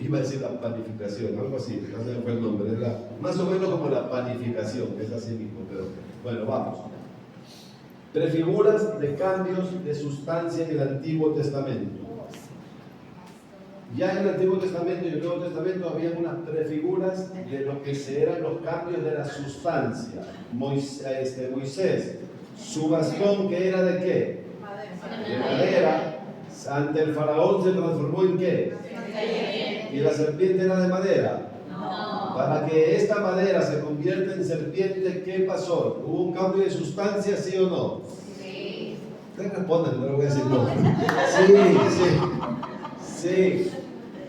iba a decir la panificación, algo así, no sé fue el nombre, más o menos como la panificación, que es así mismo, pero bueno, vamos. Prefiguras de cambios de sustancia en el Antiguo Testamento. Ya en el Antiguo Testamento y el Nuevo Testamento había unas prefiguras de lo que eran los cambios de la sustancia. Moisés, su bastón, ¿que era de qué? De madera. Ante el faraón se transformó en ¿qué? ¿Y la serpiente era de madera? No. Para que esta madera se convierta en serpiente, ¿qué pasó? ¿Hubo un cambio de sustancia, sí o no? Sí. Ustedes responden, no lo voy a decir no. Sí.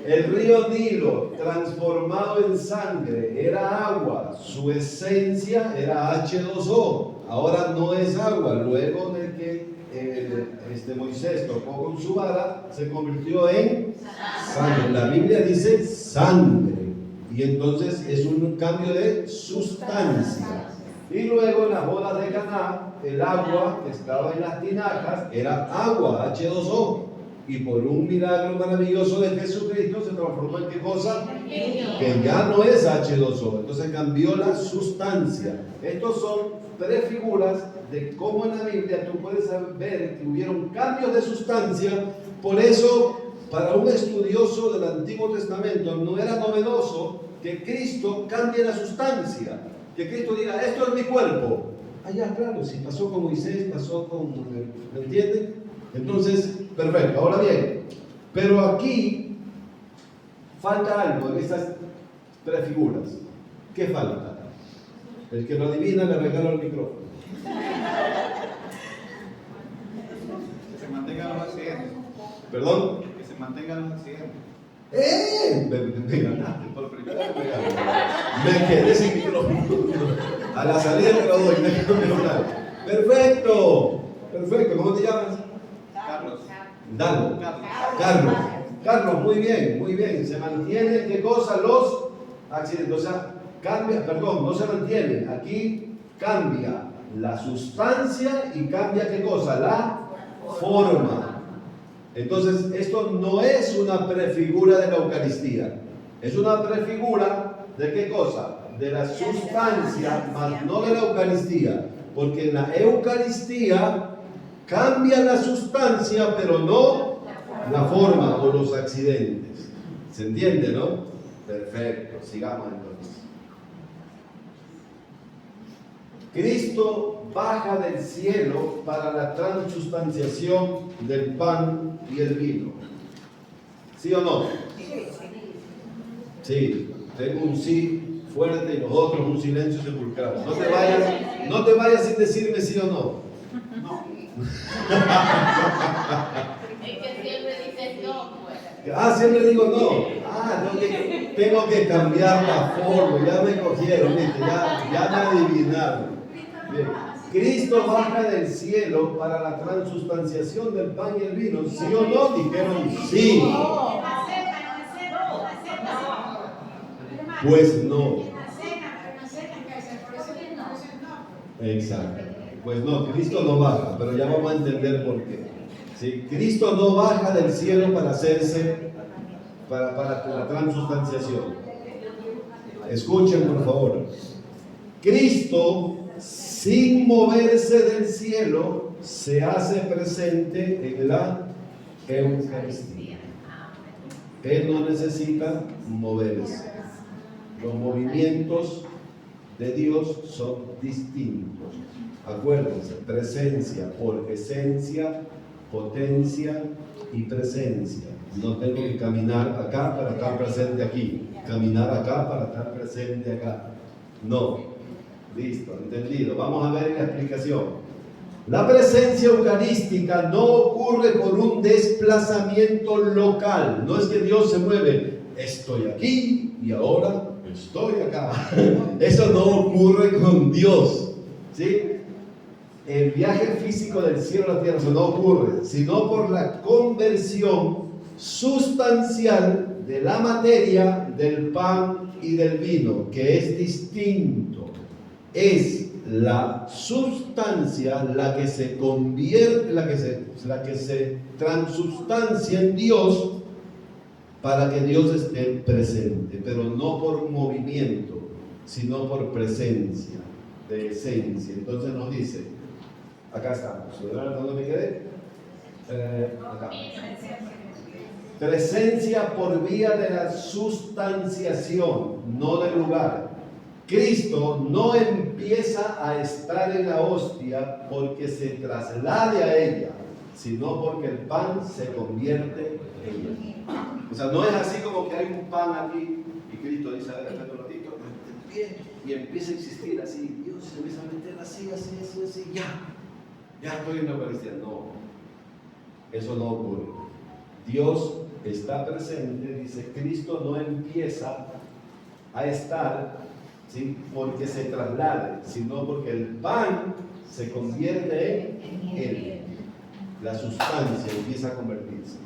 El río Nilo, transformado en sangre, era agua. Su esencia era H2O. Ahora no es agua. Luego de que Moisés tocó con su vara, se convirtió en sangre. La Biblia dice sangre. Y entonces es un cambio de sustancia. Y luego en las bodas de Caná, el agua que estaba en las tinajas era agua, H2O. Y por un milagro maravilloso de Jesucristo se transformó en ¿qué cosa? Que ya no es H2O. Entonces cambió la sustancia. Estos son prefiguras de cómo en la Biblia tú puedes ver que hubieron cambios de sustancia. Por eso, para un estudioso del Antiguo Testamento no era novedoso que Cristo cambie la sustancia. Que Cristo diga, esto es mi cuerpo. Ah, ya, claro, si pasó con Moisés, pasó con... ¿me entienden? Entonces, perfecto. Ahora bien, pero aquí falta algo en estas tres figuras. ¿Qué falta? El que lo adivina le regalo el micrófono. Que se mantengan los accidentes. ¿Perdón? Que se mantengan los accidentes. Me ganaste por primera vez. Me quedé sin micrófono. A la salida te lo doy. Perfecto. ¿Cómo te llamas? Carlos. Dalo. Carlos, muy bien. Se mantiene, ¿qué cosa? Los accidentes. O sea, no se mantiene. Aquí cambia la sustancia y cambia, ¿qué cosa? La forma. Entonces, esto no es una prefigura de la Eucaristía. Es una prefigura de ¿qué cosa? De la sustancia, más no de la Eucaristía. Porque en la Eucaristía cambia la sustancia, pero no la forma o los accidentes. ¿Se entiende, no? Perfecto, sigamos entonces. Cristo baja del cielo para la transustanciación del pan y el vino. ¿Sí o no? Sí, tengo un sí fuerte y los otros un silencio sepulcral. No te vayas sin decirme sí o no. Es que siempre dices no, pues. Siempre digo no. Tengo que cambiar la forma. Ya me cogieron, ¿viste? Ya me adivinaron. Bien. Cristo baja del cielo para la transustanciación del pan y el vino. ¿Sí o no? Dijeron sí. Pues no. Exacto. Pues no, Cristo no baja, pero ya vamos a entender por qué. ¿Sí? Cristo no baja del cielo para hacerse, para la transustanciación. Escuchen, por favor. Cristo, sin moverse del cielo, se hace presente en la Eucaristía. Él no necesita moverse. Los movimientos de Dios son distintos. Acuérdense, presencia por esencia, potencia y presencia. No tengo que caminar acá para estar presente aquí, caminar acá para estar presente acá. No. Listo, entendido. Vamos a ver la explicación. La presencia eucarística no ocurre por un desplazamiento local. No es que Dios se mueve, estoy aquí y ahora estoy acá. Eso no ocurre con Dios. ¿Sí? El viaje físico del cielo a la tierra, eso no ocurre, sino por la conversión sustancial de la materia, del pan y del vino, que es distinto. Es la sustancia la que se convierte, la que se transustancia en Dios para que Dios esté presente, pero no por movimiento, sino por presencia, de esencia. Entonces nos dice, acá estamos, ¿verdad? ¿Dónde me quedé? Acá. Presencia por vía de la sustanciación, no del lugar. Cristo no empieza a estar en la hostia porque se traslade a ella, sino porque el pan se convierte en ella. O sea, no es así como que hay un pan aquí y Cristo dice, a ver, espera un ratito, de pie, y empieza a existir así. Dios se empieza a meter así, ya estoy en la Eucaristía. No, eso no ocurre. Dios está presente, dice, Cristo no empieza a estar, ¿sí?, porque se traslade, sino porque el pan se convierte en él. La sustancia empieza a convertirse.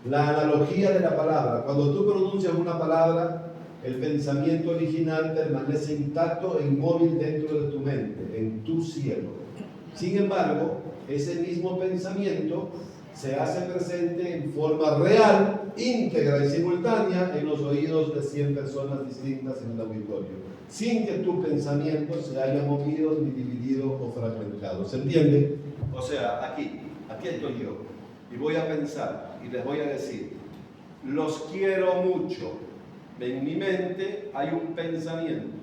La analogía de la palabra: cuando tú pronuncias una palabra, el pensamiento original permanece intacto e inmóvil dentro de tu mente, en tu cielo. Sin embargo, ese mismo pensamiento se hace presente en forma real, íntegra y simultánea en los oídos de 100 personas distintas en un auditorio, sin que tu pensamiento se haya movido, ni dividido o fragmentado. ¿Se entiende? O sea, aquí estoy yo, y voy a pensar, y les voy a decir, los quiero mucho. En mi mente hay un pensamiento.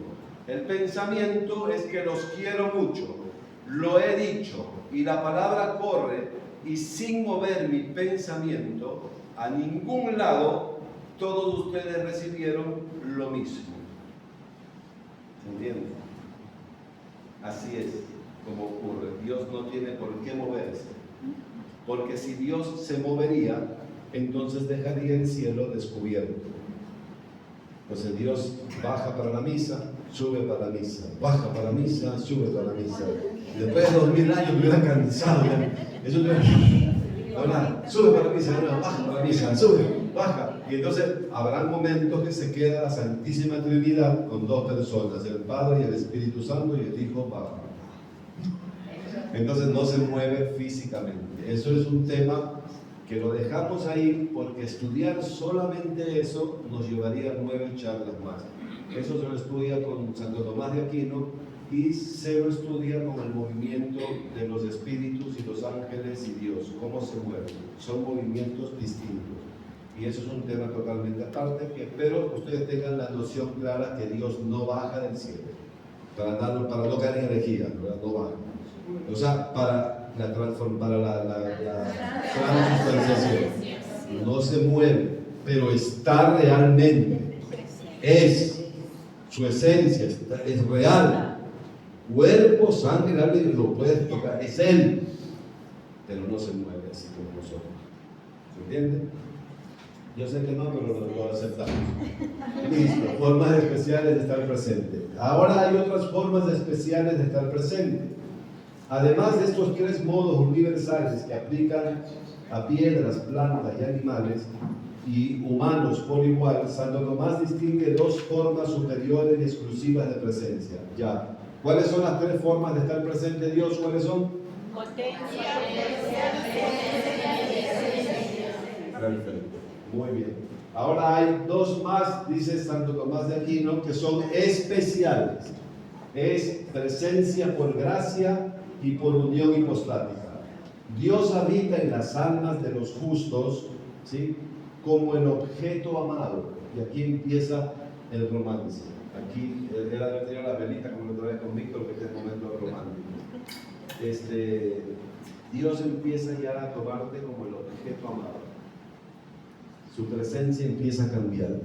El pensamiento es que los quiero mucho. Lo he dicho, y la palabra corre, y sin mover mi pensamiento a ningún lado, todos ustedes recibieron lo mismo. ¿Se entiende? Así es como ocurre. Dios no tiene por qué moverse, porque si Dios se movería, entonces dejaría el cielo descubierto. Entonces Dios baja para la misa, sube para la misa, baja para la misa, sube para la misa. Después de 2000 años me hubiera cansado ya. Eso ahora sube para la misa, ahora baja para la misa, sube, baja. Y entonces habrán momentos que se queda la Santísima Trinidad con dos personas, el Padre y el Espíritu Santo, y el Hijo baja. Entonces no se mueve físicamente. Eso es un tema que lo dejamos ahí porque estudiar solamente eso nos llevaría 9 charlas más. Eso se lo estudia con Santo Tomás de Aquino y se lo estudia con el movimiento de los espíritus y los ángeles y Dios, cómo se mueven. Son movimientos distintos. Y eso es un tema totalmente aparte que espero que ustedes tengan la noción clara que Dios no baja del cielo, para no caer en herejía, ¿verdad? No baja. O sea, para la transustanciación. No se mueve, pero está realmente. Es su esencia, es real. Cuerpo, sangre, algo lo puedes tocar, es Él, pero no se mueve así como nosotros. ¿Se entiende? Yo sé que no, pero lo aceptamos. Listo, formas especiales de estar presente. Ahora hay otras formas especiales de estar presente. Además de estos 3 modos universales que aplican a piedras, plantas y animales y humanos por igual, Santo Tomás distingue 2 formas superiores y exclusivas de presencia. Ya. ¿Cuáles son las 3 formas de estar presente Dios? ¿Cuáles son? Potencia, Perfecto. Muy bien. Ahora hay 2 más, dice Santo Tomás de Aquino, que son especiales. Es presencia por gracia y por unión hipostática. Dios habita en las almas de los justos, ¿sí?, como el objeto amado. Y aquí empieza el romance. Aquí era tener la velita como la otra vez con Víctor, que es el momento romántico. Dios empieza ya a tomarte como el objeto amado. Su presencia empieza a cambiar.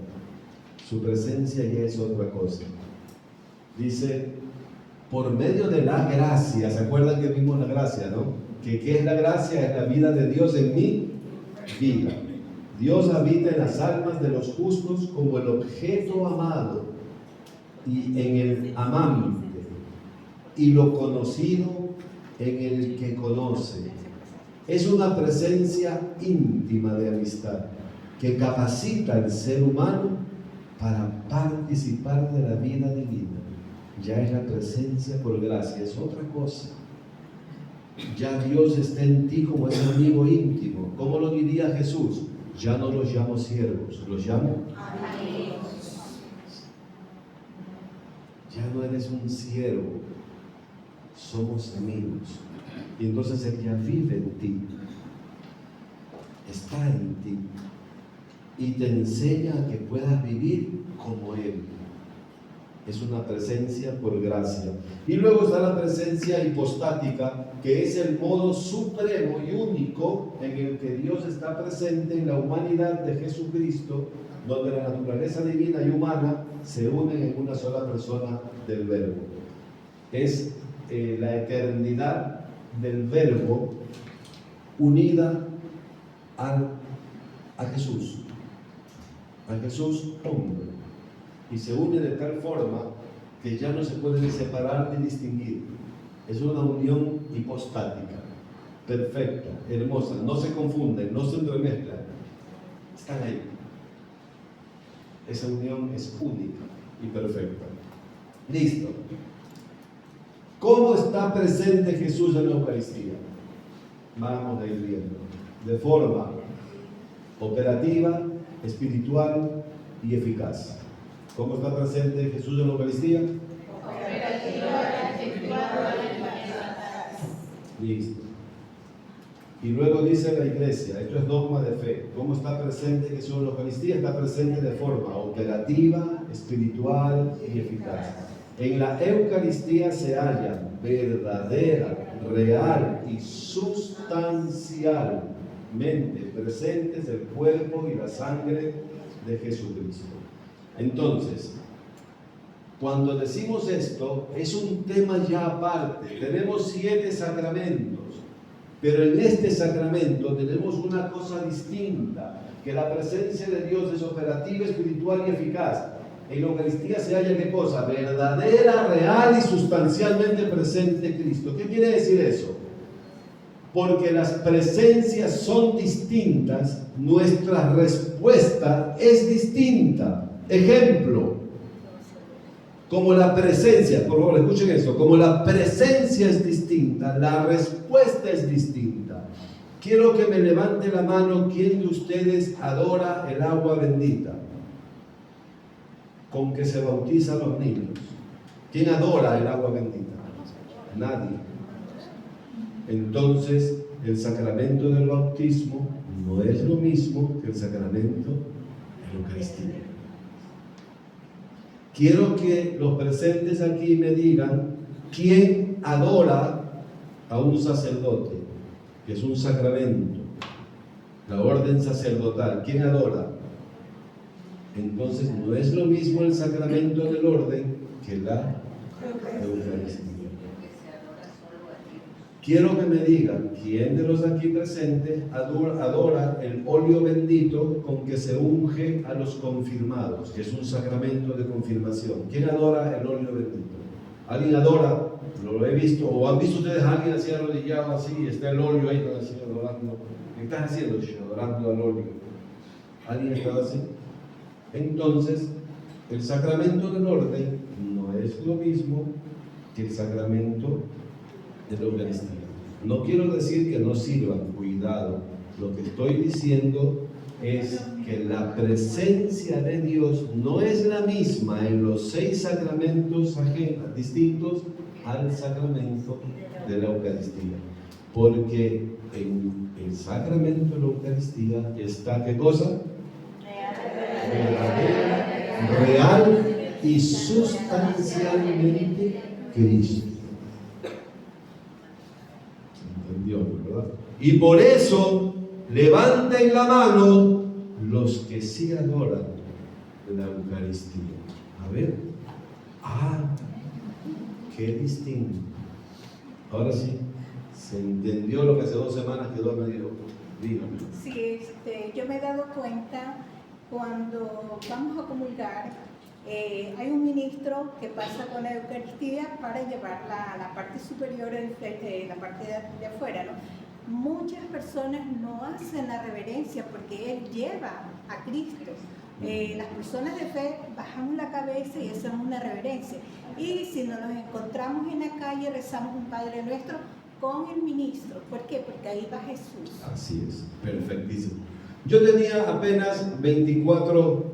Su presencia ya es otra cosa. Dice, por medio de la gracia, ¿se acuerdan que vimos la gracia, no? ¿Qué es la gracia? Es la vida de Dios en mi vida. Dios habita en las almas de los justos como el objeto amado y en el amante, y lo conocido en el que conoce. Es una presencia íntima de amistad que capacita al ser humano para participar de la vida divina. Ya es la presencia por gracia, es otra cosa. Ya Dios está en ti como ese amigo íntimo. ¿Cómo lo diría Jesús? ya no los llamo siervos, los llamo. Ya no eres un siervo, somos amigos. Y entonces el que vive en ti, está en ti, y te enseña a que puedas vivir como Él. Es una presencia por gracia. Y luego está la presencia hipostática, que es el modo supremo y único en el que Dios está presente en la humanidad de Jesucristo, donde la naturaleza divina y humana se unen en una sola persona del Verbo. Es la eternidad del Verbo unida a Jesús hombre, y se une de tal forma que ya no se pueden separar ni distinguir. Es una unión hipostática, perfecta, hermosa, no se confunden, no se entremezclan, están ahí. Esa unión es única y perfecta. Listo. ¿Cómo está presente Jesús en la Eucaristía? Vamos a ir viendo. De forma operativa, espiritual y eficaz. ¿Cómo está presente Jesús en la Eucaristía? Operativa, espiritual y eficaz. Listo. Y luego dice la Iglesia, esto es dogma de fe. ¿Cómo está presente Jesús en la Eucaristía? Está presente de forma operativa, espiritual y eficaz. En la Eucaristía se hallan verdadera, real y sustancialmente presentes el cuerpo y la sangre de Jesucristo. Entonces, cuando decimos esto, es un tema ya aparte. Tenemos 7 sacramentos, pero en este sacramento tenemos una cosa distinta, que la presencia de Dios es operativa, espiritual y eficaz. En la Eucaristía se halla ¿qué cosa? Verdadera, real y sustancialmente presente Cristo. ¿Qué quiere decir eso? Porque las presencias son distintas, nuestra respuesta es distinta. Ejemplo, como la presencia, por favor escuchen esto, como la presencia es distinta, la respuesta es distinta. Quiero que me levante la mano quien de ustedes adora el agua bendita con que se bautizan los niños. ¿Quién adora el agua bendita? Nadie. Entonces, el sacramento del bautismo no es lo mismo que el sacramento de la Eucaristía. Quiero que los presentes aquí me digan quién adora a un sacerdote, que es un sacramento, la orden sacerdotal. ¿Quién adora? Entonces no es lo mismo el sacramento del orden que la Eucaristía. Quiero que me digan quién de los aquí presentes adora el óleo bendito con que se unge a los confirmados, que es un sacramento de confirmación. ¿Quién adora el óleo bendito? ¿Alguien adora? Lo he visto, o han visto ustedes a alguien así arrodillado así, está el óleo ahí, así adorando. ¿Qué estás haciendo? Adorando al óleo. ¿Alguien está así? Entonces, el sacramento del orden no es lo mismo que el sacramento de la Eucaristía. No quiero decir que no sirvan, cuidado. Lo que estoy diciendo es que la presencia de Dios no es la misma en los 6 sacramentos distintos al sacramento de la Eucaristía. Porque en el sacramento de la Eucaristía está, ¿qué cosa? Verdadera, real y sustancialmente Cristo. ¿Entendió, verdad? Y por eso levanten la mano los que sí adoran la Eucaristía. A ver. Qué distinto. Ahora sí, se entendió lo que hace 2 semanas quedó medio. Dígame. Sí, yo me he dado cuenta cuando vamos a comulgar, hay un ministro que pasa con la Eucaristía para llevarla a la parte superior, la parte de afuera, ¿no? Muchas personas no hacen la reverencia porque Él lleva a Cristo. Las personas de fe bajamos la cabeza y hacemos una reverencia. Y si nos encontramos en la calle, rezamos un Padre Nuestro con el ministro. ¿Por qué? Porque ahí va Jesús. Así es, perfectísimo. Yo tenía apenas 24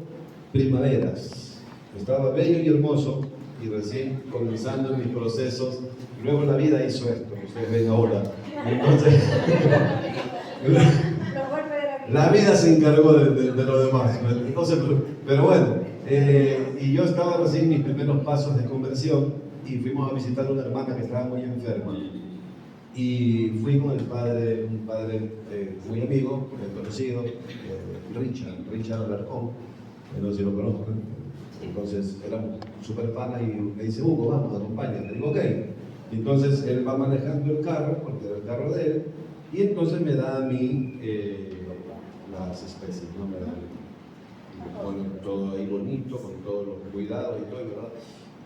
primaveras. Estaba bello y hermoso y recién comenzando en mis procesos. Luego la vida hizo esto, que ustedes ven ahora. Entonces, la vida se encargó de lo demás. Entonces, pero bueno, y yo estaba recién en mis primeros pasos de conversión y fuimos a visitar a una hermana que estaba muy enferma. Y fui con el padre, un padre muy amigo, conocido, Richard Alarcón, no sé si lo conozco. Entonces éramos súper pana y me dice, Hugo, vamos, acompáñame. Le digo, ok. Entonces él va manejando el carro, porque era el carro de él, y entonces me da a mí las especies, ¿no? Me pone todo ahí bonito, con todos los cuidados y todo, ¿verdad?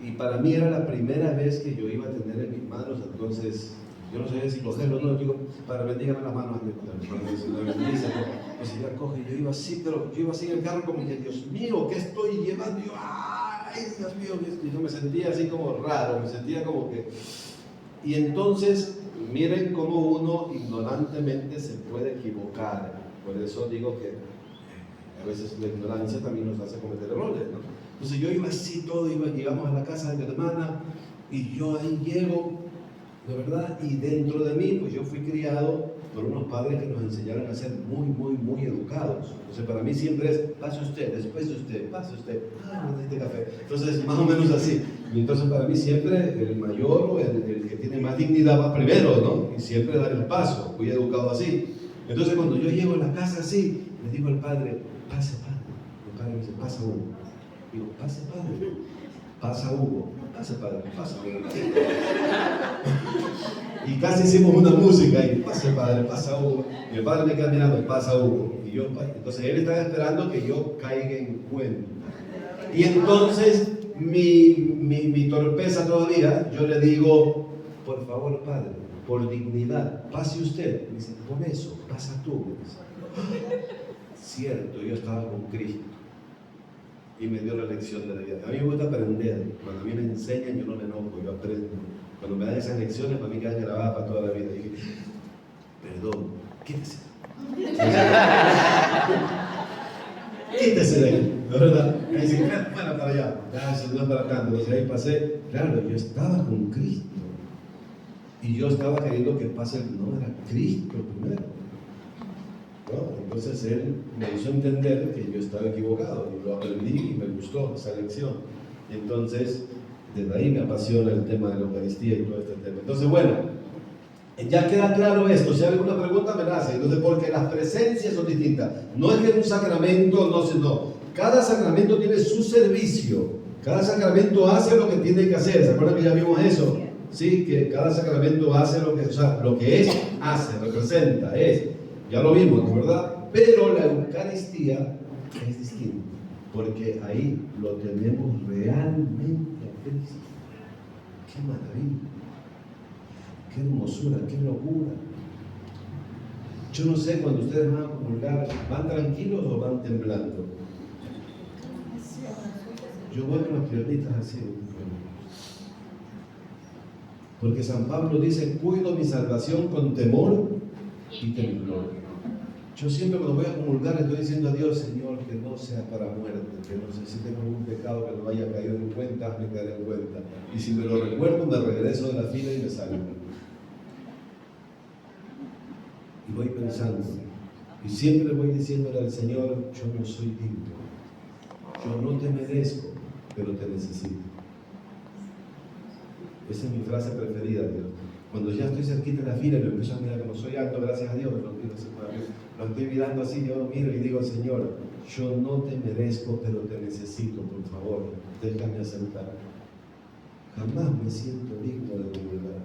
Y para mí era la primera vez que yo iba a tener en mis manos, entonces yo no sabía si cogerlo o no, digo, para bendígame las manos a mi padre, si me bendice, pues si ya coge, yo iba así, pero yo iba así en el carro como que, Dios mío, ¿qué estoy llevando? Y yo, ay, Dios mío, y yo me sentía así como raro, me sentía como que... Y entonces, miren cómo uno ignorantemente se puede equivocar, por eso digo que a veces la ignorancia también nos hace cometer errores, ¿no? Entonces yo iba así todo, llegamos a la casa de mi hermana, y yo ahí llego, de verdad, y dentro de mí, pues yo fui criado por unos padres que nos enseñaron a ser muy educados. Entonces para mí siempre es, pase usted, después de usted, pase usted, necesite café. Entonces más o menos así. Y entonces para mí siempre el mayor o el que tiene más dignidad va primero, ¿no? Y siempre dar el paso, fui educado así. Entonces cuando yo llego a la casa así, le digo al padre, pase padre. El padre me dice, pasa Hugo. Digo, pase padre. Pasa Hugo. Pase padre, pasa Hugo. Y casi hicimos una música y pase padre, pasa Hugo. Y el padre me queda mirando, pasa Hugo. Y yo, entonces él estaba esperando que yo caiga en cuenta. Y entonces mi torpeza todavía, yo le digo, por favor padre, por dignidad, pase usted. Me dice, por eso, pasa tú. Me dice, cierto, yo estaba con Cristo. Y me dio la lección de la vida. A mí me gusta aprender. Cuando a mí me enseñan, yo no me enojo, yo aprendo. Cuando me dan esas lecciones, para mí quedan grabadas para toda la vida. Y dije, perdón, quítese. Quítese de ahí, ¿no es verdad? Y dice, bueno, para allá. Gracias, no es para tanto. Entonces ahí pasé. Claro, yo estaba con Cristo. Y yo estaba queriendo que pase, no, era Cristo primero. ¿No? Entonces él me hizo entender que yo estaba equivocado y lo aprendí y me gustó esa lección. Entonces, desde ahí me apasiona el tema de la Eucaristía y todo este tema. Entonces, bueno, ya queda claro esto. Si hay alguna pregunta, me la hace. Entonces, porque las presencias son distintas. No es que un sacramento no. Cada sacramento tiene su servicio. Cada sacramento hace lo que tiene que hacer. ¿Se acuerdan que ya vimos eso? Sí, que cada sacramento hace lo que, o sea, lo que es, hace, representa, es. Ya lo vimos, ¿verdad? Pero la Eucaristía es distinta, porque ahí lo tenemos realmente a Cristo. ¡Qué maravilla! ¡Qué hermosura! ¡Qué locura! Yo no sé, cuando ustedes van a comulgar, ¿van tranquilos o van temblando? Yo voy con las piernitas así. Porque San Pablo dice, cuido mi salvación con temor y temblor. Yo siempre cuando voy a comulgar estoy diciendo a Dios, Señor, que no sea para muerte, que no sé si tengo algún pecado que no haya caído en cuenta, me caeré en cuenta. Y si me lo recuerdo, me regreso de la fila y me salgo. Y voy pensando, y siempre voy diciéndole al Señor, yo no soy digno, yo no te merezco, pero te necesito. Esa es mi frase preferida, Dios. Cuando ya estoy cerquita de la fila y lo empiezo a mirar, como soy alto, gracias a Dios, lo estoy mirando así, yo miro y digo, Señor, yo no te merezco, pero te necesito, por favor, déjame asentar. Jamás me siento digno de comulgar,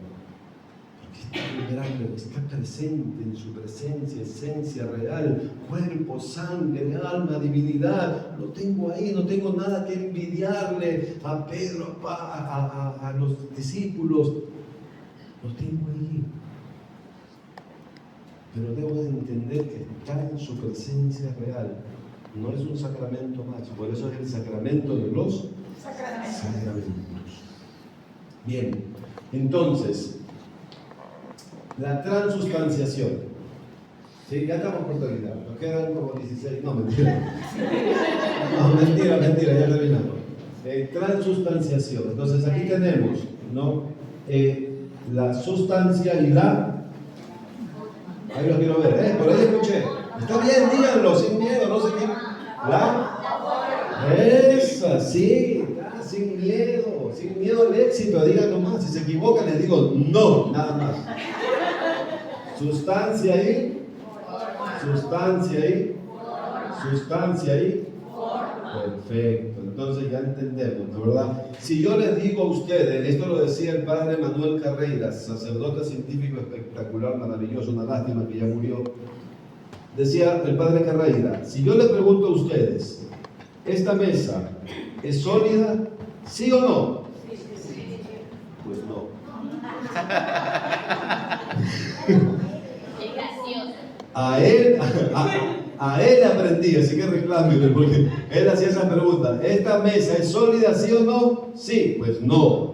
porque está grande, está presente en su presencia, esencia real, cuerpo, sangre, alma, divinidad, lo tengo ahí, no tengo nada que envidiarle a Pedro, a los discípulos. Lo tengo allí, pero debo de entender que estar en su presencia real no es un sacramento más, por eso es el sacramento de los sacramentos. Bien, entonces, la transustanciación. Sí, ya estamos por terminar. Nos quedan como 16. No, mentira. No, mentira, ya terminamos. Transustanciación. Entonces aquí tenemos, ¿no? La sustancia y la... Ahí lo quiero ver, por ahí escuché. Está bien, díganlo, sin miedo, no sé qué. Esa, sí, sin miedo al éxito, díganlo más. Si se equivocan, les digo no, nada más. Sustancia y perfecto, entonces ya entendemos, ¿verdad? Si yo les digo a ustedes, esto lo decía el padre Manuel Carreiras, sacerdote científico espectacular, maravilloso, una lástima que ya murió. Decía el padre Carreiras, si yo les pregunto a ustedes, ¿esta mesa es sólida? ¿Sí o no? Pues no. A él aprendí, así que reclámeme, porque él hacía esa pregunta. ¿Esta mesa es sólida, sí o no? Sí, pues no.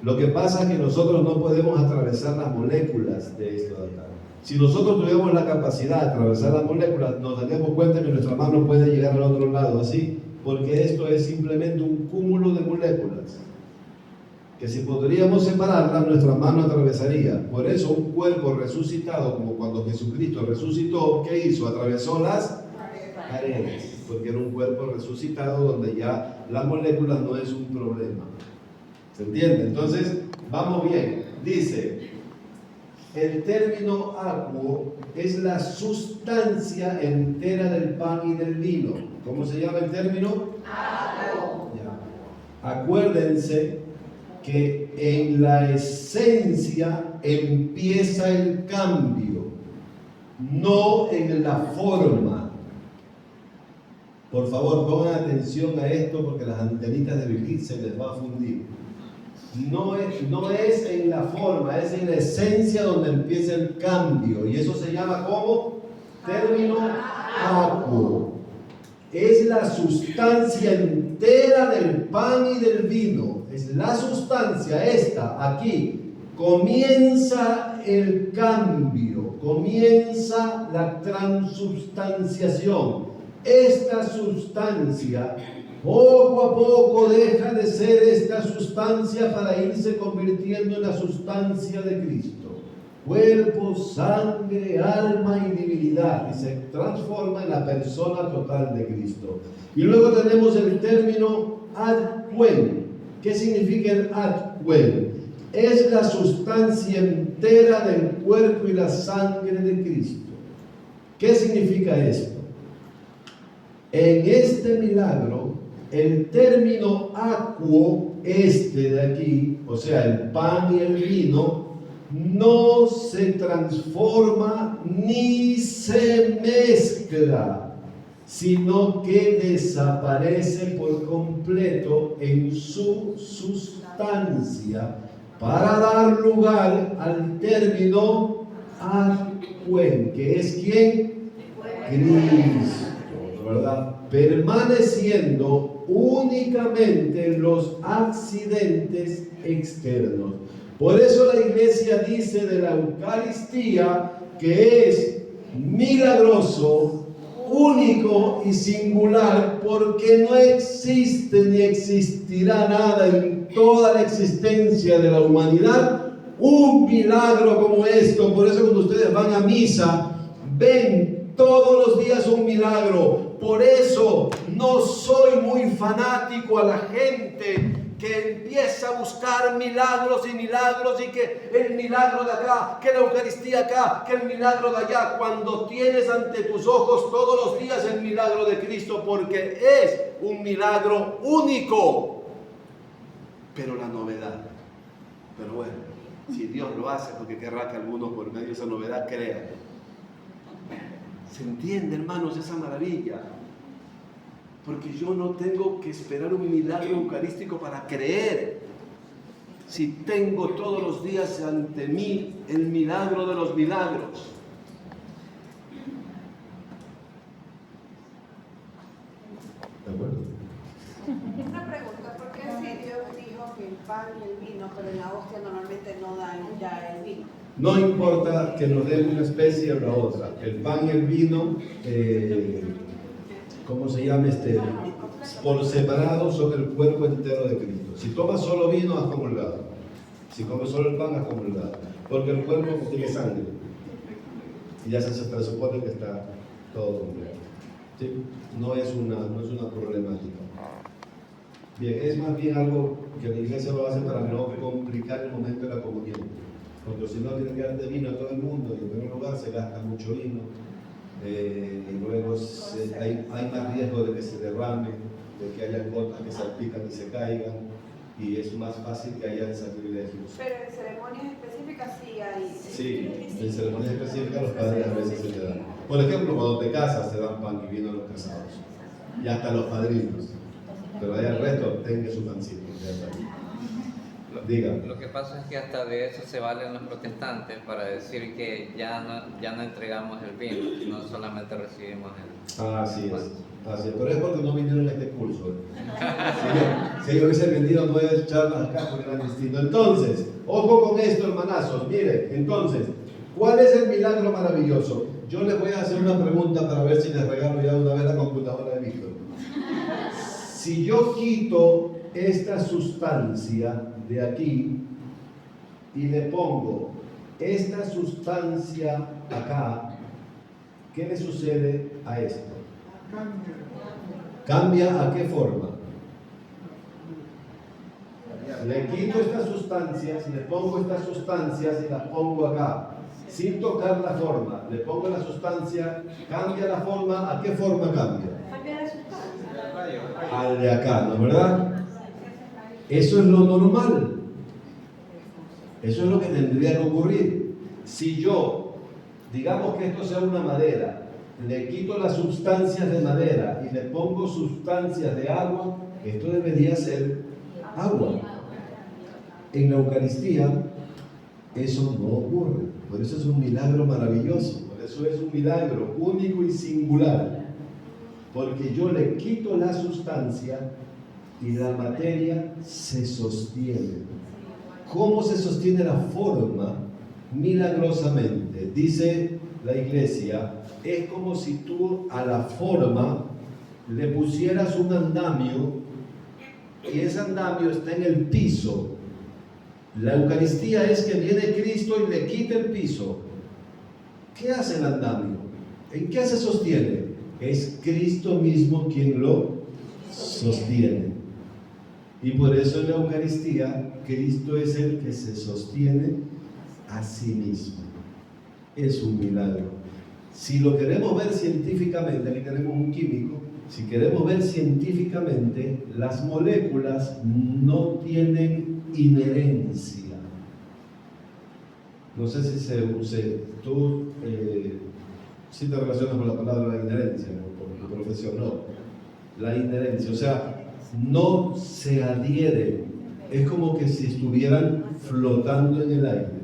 Lo que pasa es que nosotros no podemos atravesar las moléculas de esto de acá. Si nosotros tuviéramos la capacidad de atravesar las moléculas, nos daríamos cuenta que nuestra mano puede llegar al otro lado, así, porque esto es simplemente un cúmulo de moléculas. Que si podríamos separarlas, nuestra mano atravesaría. Por eso un cuerpo resucitado, como cuando Jesucristo resucitó, ¿qué hizo? Atravesó las paredes, porque era un cuerpo resucitado donde ya las moléculas no es un problema. ¿Se entiende? Entonces, vamos bien. Dice, el término acuo es la sustancia entera del pan y del vino. ¿Cómo se llama el término? Acuo. Ya. Acuérdense que en la esencia empieza el cambio, no en la forma. Por favor, pongan atención a esto porque las antenitas de Brigitte se les va a fundir. No es en la forma, es en la esencia donde empieza el cambio. Y eso se llama ¿cómo? Término acuo. Es la sustancia entera del pan y del vino. Es la sustancia esta, aquí. Comienza el cambio, comienza la transubstanciación. Esta sustancia poco a poco deja de ser esta sustancia para irse convirtiendo en la sustancia de Cristo. Cuerpo, sangre, alma y divinidad, y se transforma en la persona total de Cristo. Y luego tenemos el término ad-quen. ¿Qué significa el ad-quen? Es la sustancia entera del cuerpo y la sangre de Cristo. ¿Qué significa esto? En este milagro, el término acuo, este de aquí, o sea, el pan y el vino, no se transforma ni se mezcla, sino que desaparece por completo en su sustancia para dar lugar al término ad-quen, que es ¿quién? Cristo, ¿verdad? Permaneciendo únicamente los accidentes externos. Por eso la iglesia dice de la Eucaristía que es milagroso, único y singular, porque no existe ni existirá nada en toda la existencia de la humanidad un milagro como esto. Por eso cuando ustedes van a misa, ven todos los días un milagro. Por eso no soy muy fanático a la gente que empieza a buscar milagros y milagros, y que el milagro de acá, que la Eucaristía acá, que el milagro de allá, cuando tienes ante tus ojos todos los días el milagro de Cristo, porque es un milagro único. Pero la novedad, pero bueno, si Dios lo hace, porque querrá que algunos por medio de esa novedad crean. ¿Se entiende, hermanos, esa maravilla? Porque yo no tengo que esperar un milagro eucarístico para creer. Si tengo todos los días ante mí el milagro de los milagros. ¿De acuerdo? Una pregunta, ¿por qué si Dios dijo que el pan y el vino, pero en la hostia normalmente no dan ya el vino? No importa que nos den una especie o la otra. El pan y el vino, ¿cómo se llama? Por separado son el cuerpo entero de Cristo. Si tomas solo vino, has comulgado. Si comes solo el pan, has comulgado. Porque el cuerpo contiene sangre. Y ya se presupone que está todo completo. ¿Sí? No es una problemática. Bien, es más bien algo que la iglesia lo hace para no complicar el momento de la comunión. Porque si no tiene que dar de vino a todo el mundo, y en primer lugar se gasta mucho vino, y luego hay más riesgo de que se derrame, de que haya gotas que salpican y se caigan, y es más fácil que haya sacrilegios. Pero en ceremonias específicas sí hay. Sí, en ceremonias específicas los padres a veces se le dan. Por ejemplo, cuando te casas se dan pan y vino a los casados, y hasta los padrinos. Pero ahí el resto tenga su pancito. Diga. Lo que pasa es que hasta de eso se valen los protestantes para decir que ya no entregamos el vino, no solamente recibimos el... Así es. Pero es porque no vinieron a este curso. Si yo hubiese vendido 9 charlas acá, porque eran distintos. Entonces, ojo con esto, hermanazos. Miren, entonces, ¿cuál es el milagro maravilloso? Yo les voy a hacer una pregunta para ver si les regalo ya una vez la computadora de Víctor. Si yo quito esta sustancia de aquí y le pongo esta sustancia acá, ¿qué le sucede a esto? ¿Cambia a qué forma? Le quito estas sustancias, le pongo estas sustancias y las pongo acá, sin tocar la forma. Le pongo la sustancia, cambia la forma, ¿a qué forma cambia? Al de acá, ¿no es verdad? Eso es lo normal. Eso es lo que tendría que ocurrir. Si yo, digamos que esto sea una madera, le quito las sustancias de madera y le pongo sustancias de agua, esto debería ser agua. En la Eucaristía eso no ocurre. Por eso es un milagro maravilloso. Por eso es un milagro único y singular. Porque yo le quito la sustancia y la materia se sostiene. ¿Cómo se sostiene la forma? Milagrosamente. Dice la iglesia, es como si tú a la forma le pusieras un andamio y ese andamio está en el piso. La Eucaristía es que viene Cristo y le quita el piso. ¿Qué hace el andamio? ¿En qué se sostiene? Es Cristo mismo quien lo sostiene. Y por eso en la Eucaristía, Cristo es el que se sostiene a sí mismo. Es un milagro. Si lo queremos ver científicamente, aquí tenemos un químico, si queremos ver científicamente, las moléculas no tienen inherencia. No sé si tú sí te relacionas con la palabra inherencia, ¿no? Por tu profesión, no. La inherencia, o sea, no se adhieren. Es como que si estuvieran flotando en el aire.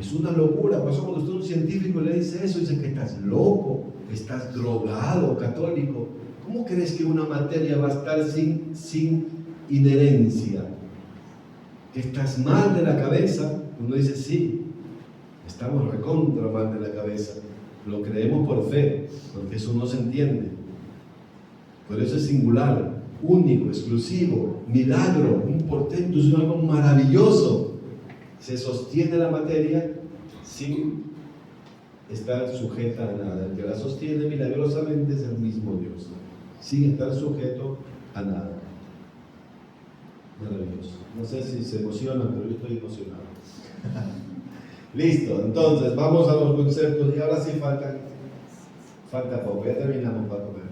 Es una locura. Por eso cuando usted a un científico le dice eso, dice que estás loco, estás drogado, católico. ¿Cómo crees que una materia va a estar sin inherencia? ¿Que estás mal de la cabeza? Uno dice, sí, estamos recontra mal de la cabeza. Lo creemos por fe, porque eso no se entiende. Por eso es singular, único, exclusivo, milagro, un portento, es algo maravilloso. Se sostiene la materia sin estar sujeta a nada. El que la sostiene milagrosamente es el mismo Dios, sin estar sujeto a nada. Maravilloso. No sé si se emocionan, pero yo estoy emocionado. Listo, entonces vamos a los conceptos y ahora sí falta poco, ya terminamos para comer.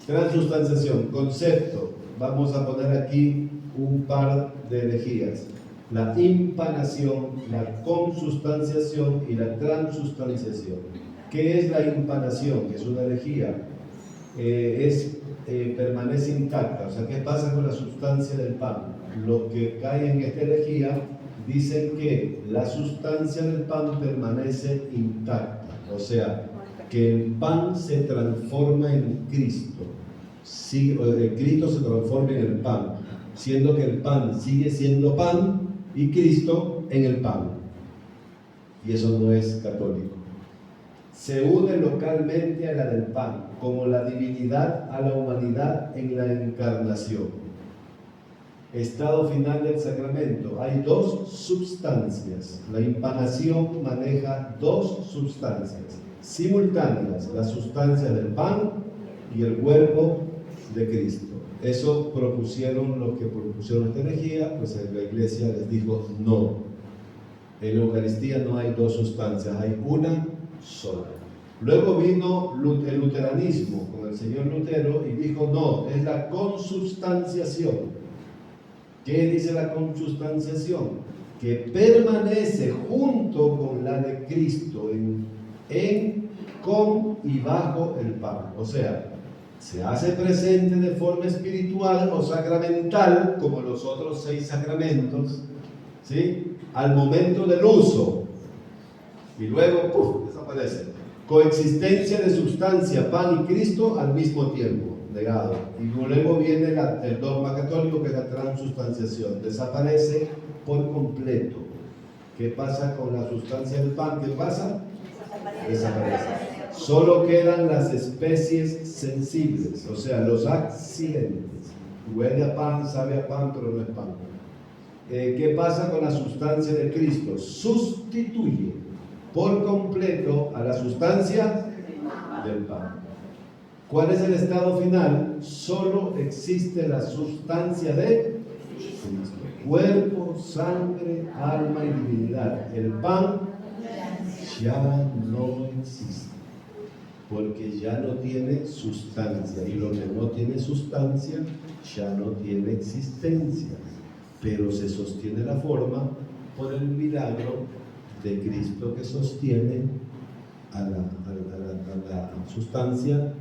Transustanciación, concepto. Vamos a poner aquí un par de herejías. La impanación, la consustanciación y la transustanciación. ¿Qué es la impanación? Que es una herejía. Permanece intacta. O sea, ¿qué pasa con la sustancia del pan? Los que caen en esta herejía dicen que la sustancia del pan permanece intacta. O sea, que el pan se transforma en Cristo. Cristo se transforma en el pan, siendo que el pan sigue siendo pan y Cristo en el pan. y eso no es católico. Se une localmente a la del pan, como la divinidad a la humanidad en la encarnación. Estado final del sacramento. Hay dos sustancias. La impanación maneja dos sustancias simultáneas, la sustancia del pan y el cuerpo de Cristo. Eso propusieron los que propusieron esta herejía, pues la iglesia les dijo no. En la Eucaristía no hay dos sustancias, hay una sola. Luego vino el luteranismo con el señor Lutero y dijo no, es la consubstanciación. ¿Qué dice la consubstanciación? Que permanece junto con la de Cristo con y bajo el pan. O sea, se hace presente de forma espiritual o sacramental, como los otros 6 sacramentos, ¿sí? Al momento del uso. Y luego, ¡puf!, desaparece. Coexistencia de sustancia, pan y Cristo al mismo tiempo, negado. Y luego viene el dogma católico, que es la transustanciación. Desaparece por completo. ¿Qué pasa con la sustancia del pan? ¿Qué pasa? Desaparece. Solo quedan las especies sensibles, o sea, los accidentes. Huele a pan, sabe a pan, pero no es pan. ¿Qué pasa con la sustancia de Cristo? Sustituye por completo a la sustancia del pan. ¿Cuál es el estado final? Solo existe la sustancia de Cristo. Cuerpo, sangre, alma y divinidad. El pan ya no existe, porque ya no tiene sustancia, y lo que no tiene sustancia ya no tiene existencia, pero se sostiene la forma por el milagro de Cristo que sostiene a la sustancia